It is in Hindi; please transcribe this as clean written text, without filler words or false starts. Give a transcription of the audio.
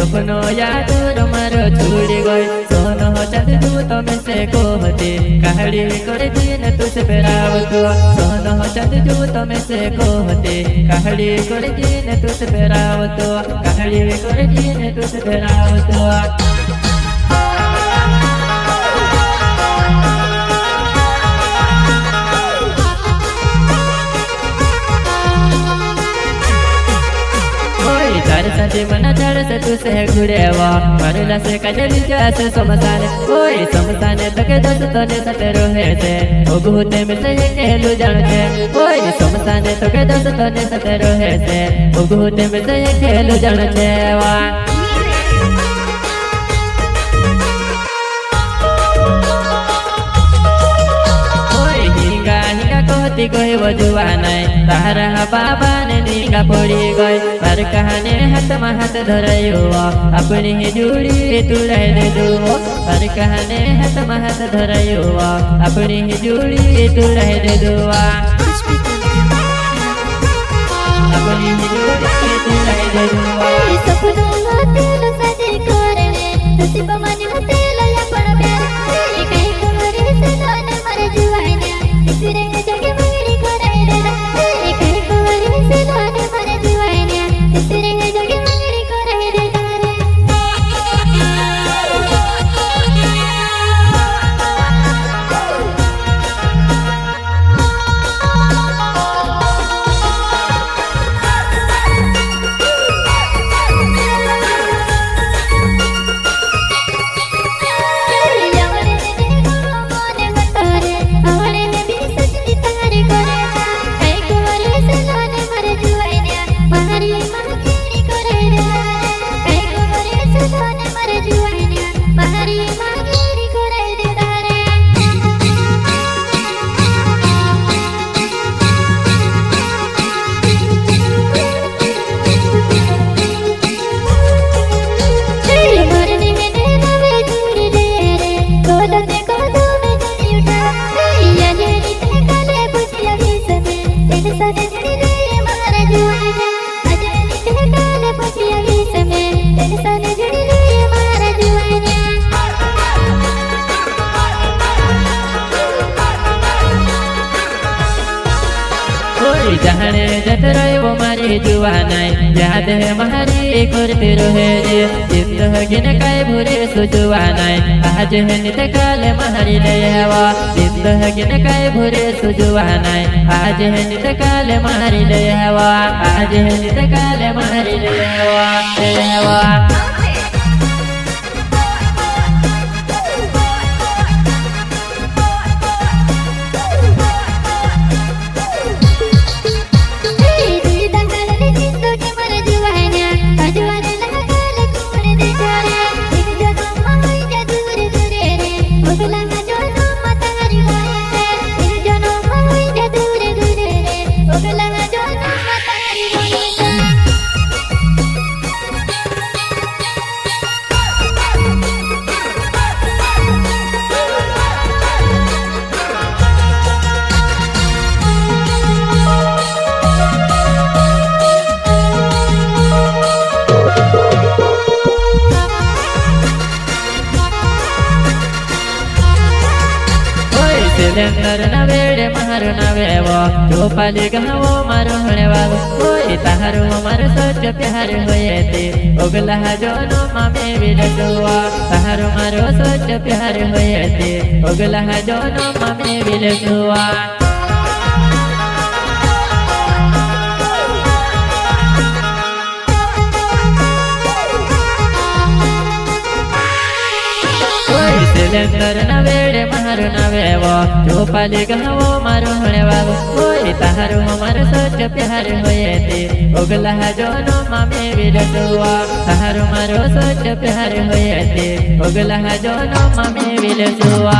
सपनो याद मारो छूड़ी गई सोनो चांद तू तमे से कहते कहाड़ी कर दिन तुझ पेराव तो सोनो चांद तू तमे से कहते कहाड़ी कर दिन तुझ पेराव तो कहाड़ी कर दिन तुझ पेराव तो तार साथी मना झाड़ से तू से घुड़ेवा मारुला से कजली जैसे समसाने ओए समसाने तके दोस्तों ने साथ रोहे थे ओ गुहते में से कहलू जानते ओए समसाने तके दोस्तों ने साथ रोहे थे ओ गुहते में से कहलू जानते वा कहती गई बजुआ नहीं तारा बाबा ने निगा पड़ी गई पर कहानी हाथ में हाथ धरयो अपनी ही जुड़ी तुड़ाई दे दो पर कहानी हाथ में हाथ धरयो अपनी ही जुड़ी तुड़ाई दे दो अपनी ही जुड़ी तुड़ाई दे दो सपनों होते लो सजे करने नसीब मन होते लो या पण प्यार कहीं कमरे से लाने मर जुआने इसरे जगे मेरी कराई दे कहीं कमरे से लाने मर जुआने इसरे जगे मेरी कराई दे जाने जत रहे वो मारी जुआ नहीं याद है महारी करते रहे जे जिंदगी ने काय भूरे सुजुआ नहीं आज है नित काल महारी ले हवा जिंदगी ने काय भूरे सुजुआ नहीं आज है नित काल महारी ले हवा आज है नित काल महारी ले हवा सिलेंडर न वेड़े मारो न वेवो चोपाली गहवो मारो हणे वालो कोई तारो मारो सच प्यार होए थे ओगला जोनो मामे विलटुआ तारो मारो सच प्यार होए थे ओगला जोनो मामे विलटुआ सिलेंडर न वेड़े मारो न वेवो चोपाली गहवो मारो हणे वालो कोई तारो मारो सच प्यार होए थे ओगला जोनो मामे विलटुआ तारो मारो सच प्यार होए थे ओगला जोनो मामे विलटुआ।